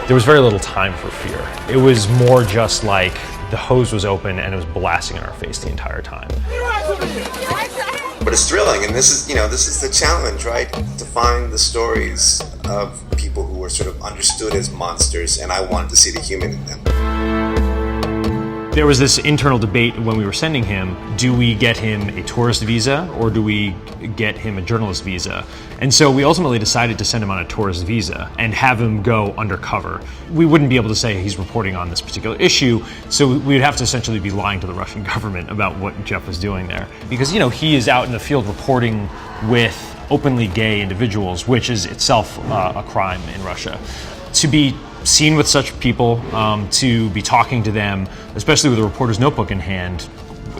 There was very little time for fear. It was more just like the hose was open and it was blasting in our face the entire time. But it's thrilling, and this is the challenge, right? To find the stories of people who were sort of understood as monsters, and I wanted to see the human in them. There was this internal debate when we were sending him, do we get him a tourist visa or do we get him a journalist visa? And so we ultimately decided to send him on a tourist visa and have him go undercover. We wouldn't be able to say he's reporting on this particular issue, so we would have to essentially be lying to the Russian government about what Jeff was doing there. Because, he is out in the field reporting with openly gay individuals, which is itself a crime in Russia. To be seen with such people, to be talking to them, especially with a reporter's notebook in hand,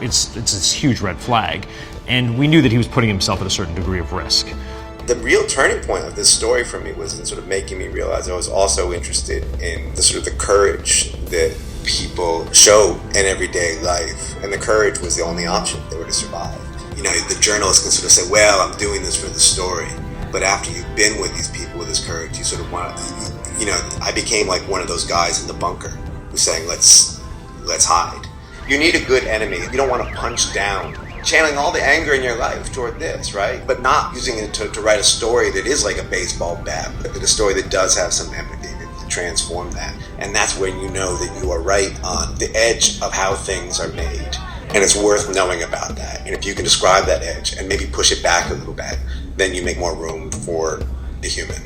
it's this huge red flag. And we knew that he was putting himself at a certain degree of risk. The real turning point of this story for me was in sort of making me realize I was also interested in the sort of the courage that people show in everyday life. And the courage was the only option if they were to survive. The journalist can sort of say, well, I'm doing this for the story. But after you've been with these people with this courage, you sort of want to, I became like one of those guys in the bunker who's saying, let's hide. You need a good enemy. You don't want to punch down, channeling all the anger in your life toward this, right? But not using it to write a story that is like a baseball bat, but a story that does have some empathy to transform that. And that's when you know that you are right on the edge of how things are made. And it's worth knowing about that. And if you can describe that edge and maybe push it back a little bit, then you make more room for the human.